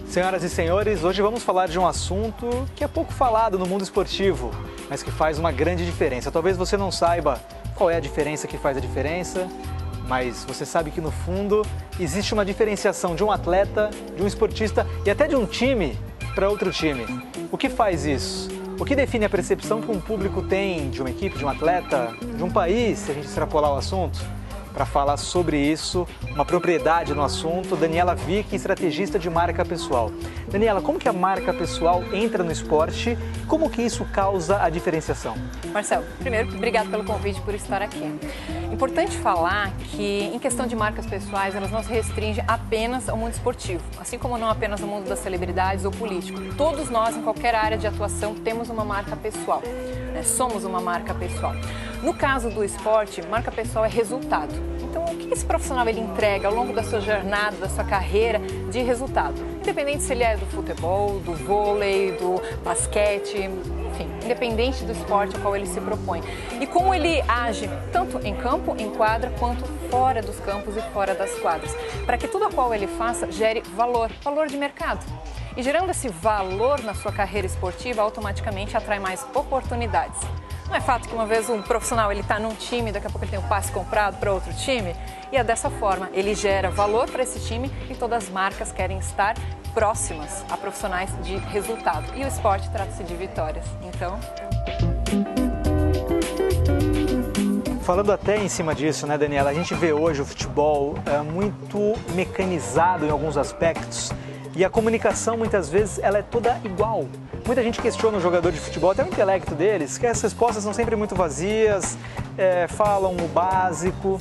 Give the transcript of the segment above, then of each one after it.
Senhoras e senhores, hoje vamos falar de um assunto que é pouco falado no mundo esportivo, mas que faz uma grande diferença. Talvez você não saiba qual é a diferença que faz a diferença, mas você sabe que no fundo existe uma diferenciação de um atleta, de um esportista e até de um time para outro time. O que faz isso? O que define a percepção que um público tem de uma equipe, de um atleta, de um país, se a gente extrapolar o assunto? Para falar sobre isso, uma propriedade no assunto, Daniela Vick, estrategista de marca pessoal. Daniela, como que a marca pessoal entra no esporte? Como que isso causa a diferenciação? Marcelo, primeiro, obrigado pelo convite, por estar aqui. Importante falar que, em questão de marcas pessoais, elas não se restringem apenas ao mundo esportivo, assim como não apenas ao mundo das celebridades ou político. Todos nós, em qualquer área de atuação, temos uma marca pessoal, né? Somos uma marca pessoal. No caso do esporte, marca pessoal é resultado. Então, o que esse profissional ele entrega ao longo da sua jornada, da sua carreira de resultado? Independente se ele é do futebol, do vôlei, do basquete, enfim, independente do esporte ao qual ele se propõe. E como ele age tanto em campo, em quadra, quanto fora dos campos e fora das quadras. Para que tudo a qual ele faça gere valor de mercado. E gerando esse valor na sua carreira esportiva, automaticamente atrai mais oportunidades. Não é fato que uma vez um profissional ele está num time, daqui a pouco ele tem um passe comprado para outro time, e é dessa forma, ele gera valor para esse time e todas as marcas querem estar próximas a profissionais de resultado. E o esporte trata-se de vitórias, então... Falando até em cima disso, né, Daniela, a gente vê hoje o futebol muito mecanizado em alguns aspectos e a comunicação muitas vezes ela é toda igual. Muita gente questiona o jogador de futebol, até o intelecto deles, que as respostas são sempre muito vazias, falam o básico.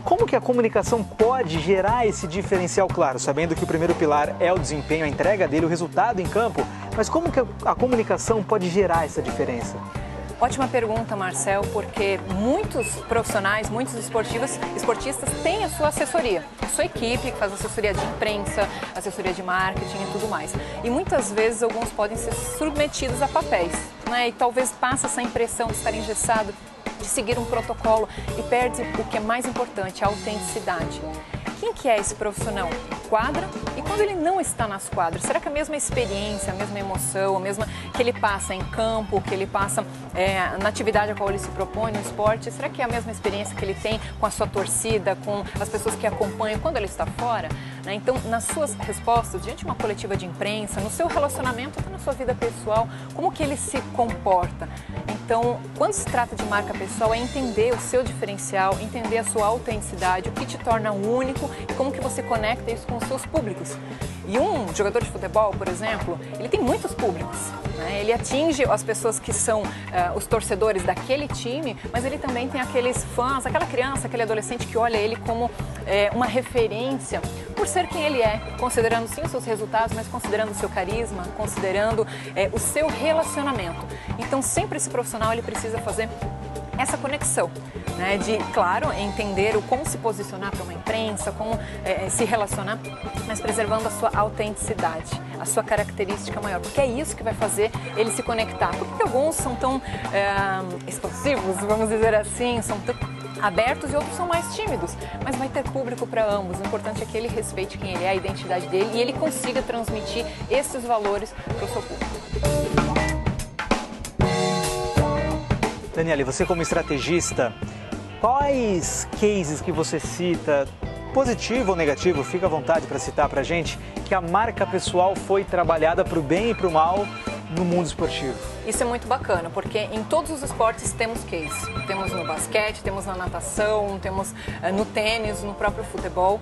Como que a comunicação pode gerar esse diferencial, claro, sabendo que o primeiro pilar é o desempenho, a entrega dele, o resultado em campo, mas como que a comunicação pode gerar essa diferença? Ótima pergunta, Marcel, porque muitos profissionais, muitos esportistas têm a sua assessoria, a sua equipe que faz assessoria de imprensa, assessoria de marketing e tudo mais. E muitas vezes alguns podem ser submetidos a papéis, né? E talvez passe essa impressão de estar engessado, de seguir um protocolo e perde o que é mais importante, a autenticidade. Quem que é esse profissional? Quadra? E quando ele não está nas quadras, será que a mesma experiência, a mesma emoção, a mesma que ele passa em campo, que ele passa na atividade a qual ele se propõe, no esporte, será que é a mesma experiência que ele tem com a sua torcida, com as pessoas que acompanham quando ele está fora? Né? Então, nas suas respostas, diante de uma coletiva de imprensa, no seu relacionamento, até na sua vida pessoal, como que ele se comporta? Então, quando se trata de marca pessoal, é entender o seu diferencial, entender a sua autenticidade, o que te torna único e como que você conecta isso com os seus públicos. E um jogador de futebol, por exemplo, ele tem muitos públicos, né? Ele atinge as pessoas que são os torcedores daquele time, mas ele também tem aqueles fãs, aquela criança, aquele adolescente que olha ele como uma referência por ser quem ele é, considerando sim os seus resultados, mas considerando o seu carisma, considerando o seu relacionamento. Então sempre esse profissional ele precisa fazer essa conexão, né, de, claro, entender como se posicionar para uma imprensa, como se relacionar, mas preservando a sua autenticidade, a sua característica maior, porque é isso que vai fazer ele se conectar. Por que alguns são tão expansivos, vamos dizer assim, são tão abertos e outros são mais tímidos, mas vai ter público para ambos. O importante é que ele respeite quem ele é, a identidade dele e ele consiga transmitir esses valores para o seu público. Daniela, e você como estrategista, quais cases que você cita, positivo ou negativo, fica à vontade para citar para a gente, que a marca pessoal foi trabalhada para o bem e para o mal no mundo esportivo? Isso é muito bacana, porque em todos os esportes temos case. Temos no basquete, temos na natação, temos no tênis, no próprio futebol.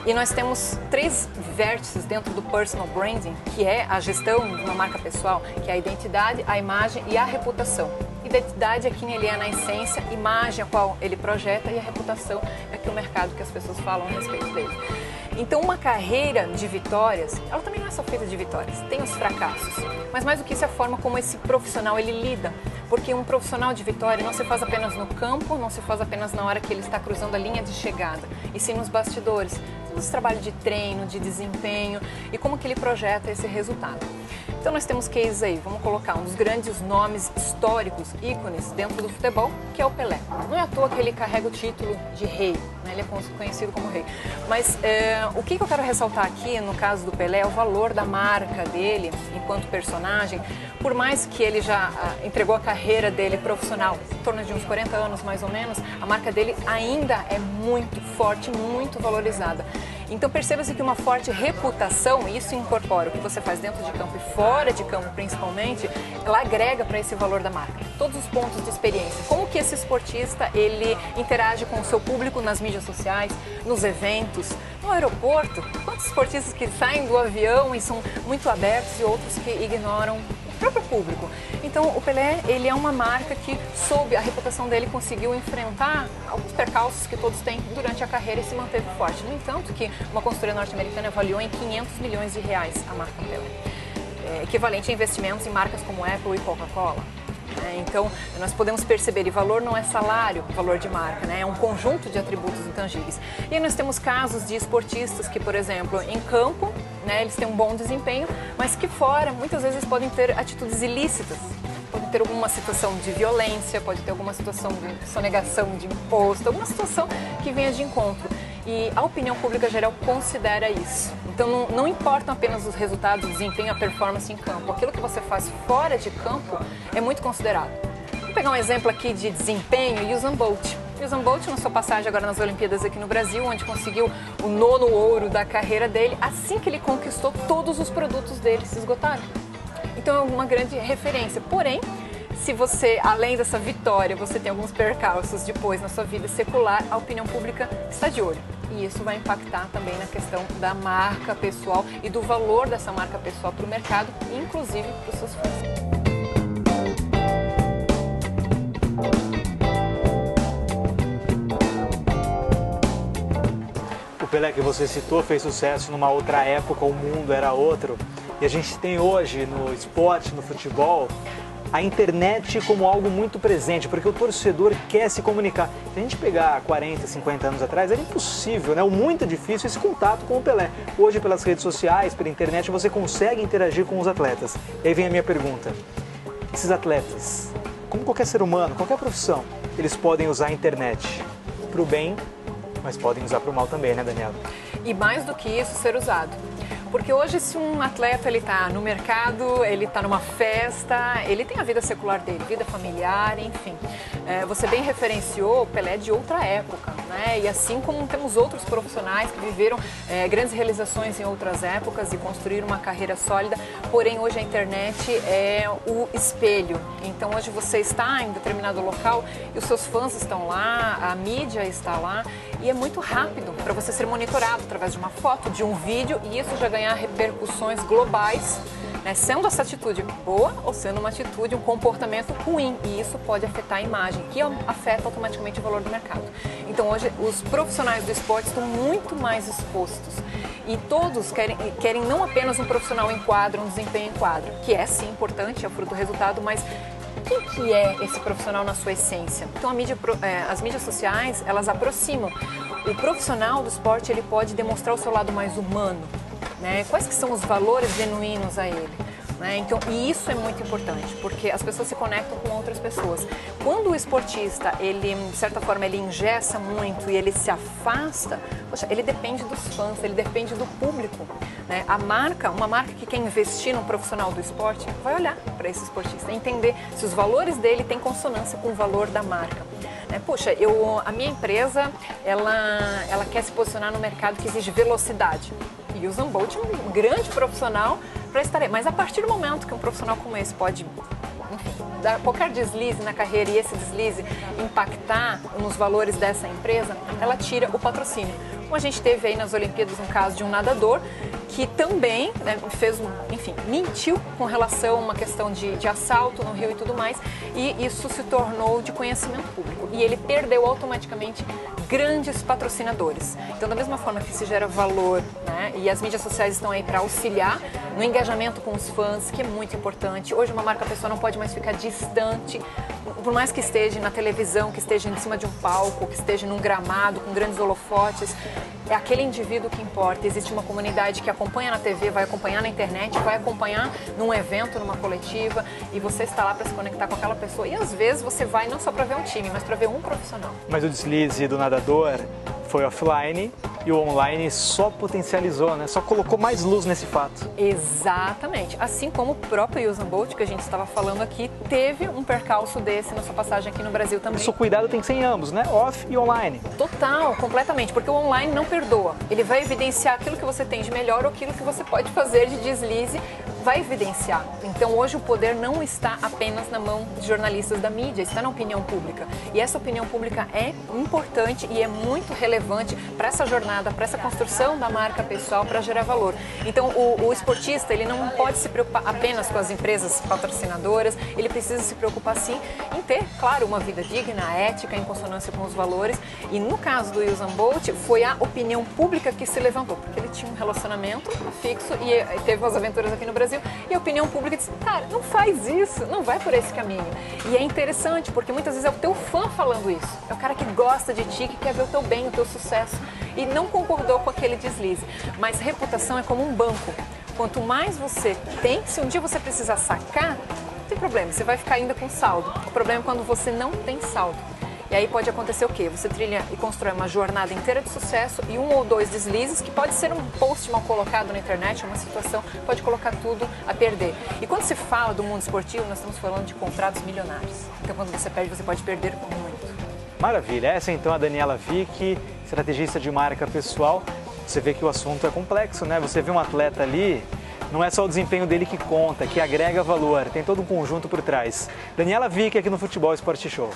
E nós temos 3 vértices dentro do personal branding, que é a gestão de uma marca pessoal, que é a identidade, a imagem e a reputação. Identidade é quem ele é na essência, imagem a qual ele projeta e a reputação é que o mercado, que as pessoas falam a respeito dele. Então, uma carreira de vitórias, ela também não é só feita de vitórias, tem os fracassos. Mas mais do que isso é a forma como esse profissional ele lida. Porque um profissional de vitória não se faz apenas no campo, não se faz apenas na hora que ele está cruzando a linha de chegada, e sim nos bastidores, esse trabalho de treino, de desempenho e como que ele projeta esse resultado. Então nós temos cases aí, vamos colocar um dos grandes nomes históricos, ícones dentro do futebol, que é o Pelé. Não é à toa que ele carrega o título de rei. né? Ele é conhecido como rei. Mas o que eu quero ressaltar aqui, no caso do Pelé, é o valor da marca dele enquanto personagem. Por mais que ele já entregou a carreira dele profissional, em torno de uns 40 anos mais ou menos, a marca dele ainda é muito forte, muito valorizada. Então perceba-se que uma forte reputação, isso incorpora o que você faz dentro de campo e fora de campo principalmente, ela agrega para esse valor da marca. Todos os pontos de experiência, como que esse esportista ele interage com o seu público nas mídias sociais, nos eventos, no aeroporto. Quantos esportistas que saem do avião e são muito abertos e outros que ignoram o próprio público. Então o Pelé, ele é uma marca que sob a reputação dele conseguiu enfrentar alguns percalços que todos têm durante a carreira e se manteve forte. No entanto, que uma consultoria norte-americana avaliou em 500 milhões de reais a marca Pelé, equivalente a investimentos em marcas como Apple e Coca-Cola. Então, nós podemos perceber, e valor não é salário, valor de marca, né? É um conjunto de atributos intangíveis. E aí nós temos casos de esportistas que, por exemplo, em campo, né, eles têm um bom desempenho, mas que fora, muitas vezes, podem ter atitudes ilícitas. Pode ter alguma situação de violência, pode ter alguma situação de sonegação de imposto, alguma situação que venha de encontro. E a opinião pública geral considera isso. Então não importam apenas os resultados, o desempenho, a performance em campo. Aquilo que você faz fora de campo é muito considerado. Vou pegar um exemplo aqui de desempenho, Usain Bolt. Usain Bolt, na sua passagem agora nas Olimpíadas aqui no Brasil, onde conseguiu o 9º ouro da carreira dele, assim que ele conquistou, todos os produtos dele se esgotaram. Então é uma grande referência. Porém, se você, além dessa vitória, você tem alguns percalços depois na sua vida secular, a opinião pública está de olho. E isso vai impactar também na questão da marca pessoal e do valor dessa marca pessoal para o mercado, inclusive para os seus fãs. O Pelé que você citou fez sucesso numa outra época, o mundo era outro. E a gente tem hoje no esporte, no futebol, a internet como algo muito presente, porque o torcedor quer se comunicar. Se a gente pegar 40, 50 anos atrás, era impossível, né? Ou muito difícil esse contato com o Pelé. Hoje, pelas redes sociais, pela internet, você consegue interagir com os atletas. E aí vem a minha pergunta. Esses atletas, como qualquer ser humano, qualquer profissão, eles podem usar a internet para o bem, mas podem usar para o mal também, né, Daniela? E mais do que isso, ser usado. Porque hoje, se um atleta está no mercado, ele está numa festa, ele tem a vida secular dele, vida familiar, enfim. Você bem referenciou o Pelé de outra época, né? E assim como temos outros profissionais que viveram grandes realizações em outras épocas e construíram uma carreira sólida, porém hoje a internet é o espelho. Então hoje você está em determinado local e os seus fãs estão lá, a mídia está lá e é muito rápido para você ser monitorado através de uma foto, de um vídeo e isso já ganhar repercussões globais, né, sendo essa atitude boa ou sendo uma atitude, um comportamento ruim. E isso pode afetar a imagem, que afeta automaticamente o valor do mercado. Então hoje os profissionais do esporte estão muito mais expostos. E todos querem não apenas um profissional em quadra, um desempenho em quadra, que é sim importante, é o fruto do resultado, mas o que é esse profissional na sua essência? Então as mídias sociais, elas aproximam. O profissional do esporte, ele pode demonstrar o seu lado mais humano, né? Quais que são os valores genuínos a ele? Né? Então, e isso é muito importante, porque as pessoas se conectam com outras pessoas. Quando o esportista, ele, de certa forma, ele engessa muito e ele se afasta, poxa, ele depende dos fãs, ele depende do público. Né? Uma marca que quer investir num profissional do esporte, vai olhar para esse esportista, entender se os valores dele têm consonância com o valor da marca. Puxa, a minha empresa, ela quer se posicionar no mercado que exige velocidade. E o Usain Bolt é um grande profissional para estar aí. Mas a partir do momento que um profissional como esse pode, enfim, dar qualquer deslize na carreira e esse deslize impactar nos valores dessa empresa, ela tira o patrocínio. Como a gente teve aí nas Olimpíadas um caso de um nadador que também, né, mentiu com relação a uma questão de assalto no rio e tudo mais, e isso se tornou de conhecimento público. E ele perdeu automaticamente grandes patrocinadores. Então, da mesma forma que se gera valor, né, e as mídias sociais estão aí para auxiliar no engajamento com os fãs, que é muito importante. Hoje uma marca pessoal não pode mais ficar distante, por mais que esteja na televisão, que esteja em cima de um palco, que esteja num gramado com grandes holofotes. É aquele indivíduo que importa. Existe uma comunidade que acompanha na TV, vai acompanhar na internet, vai acompanhar num evento, numa coletiva, e você está lá para se conectar com aquela pessoa. E às vezes você vai não só para ver um time, mas para ver um profissional. Mas o deslize do nadador foi offline e o online só potencializou, né? Só colocou mais luz nesse fato. Exatamente. Assim como o próprio Usain Bolt, que a gente estava falando aqui, teve um percalço desse na sua passagem aqui no Brasil também. Isso, cuidado tem que ser em ambos, né? Off e online. Total, completamente, porque o online não perdoa. Ele vai evidenciar aquilo que você tem de melhor ou aquilo que você pode fazer de deslize, vai evidenciar. Então hoje o poder não está apenas na mão de jornalistas da mídia, está na opinião pública. E essa opinião pública é importante e é muito relevante para essa jornada, para essa construção da marca pessoal, para gerar valor. Então o esportista, ele não pode se preocupar apenas com as empresas patrocinadoras, ele precisa se preocupar sim em ter, claro, uma vida digna, ética, em consonância com os valores. E no caso do Usain Bolt, foi a opinião pública que se levantou, porque ele tinha um relacionamento fixo e teve umas aventuras aqui no Brasil, e a opinião pública disse, cara, não faz isso, não vai por esse caminho. E é interessante, porque muitas vezes é o teu fã falando isso, é o cara que gosta de ti, que quer ver o teu bem, o teu sucesso, e não concordou com aquele deslize. Mas reputação é como um banco. Quanto mais você tem, se um dia você precisar sacar, não tem problema, você vai ficar ainda com saldo. O problema é quando você não tem saldo. E aí pode acontecer o quê? Você trilha e constrói uma jornada inteira de sucesso e um ou dois deslizes, que pode ser um post mal colocado na internet, uma situação, pode colocar tudo a perder. E quando se fala do mundo esportivo, nós estamos falando de contratos milionários. Então quando você perde, você pode perder muito. Maravilha, essa então é a Daniela Vick, estrategista de marca pessoal. Você vê que o assunto é complexo, né? Você vê um atleta ali, não é só o desempenho dele que conta, que agrega valor, tem todo um conjunto por trás. Daniela Vick aqui no Futebol Esporte Show.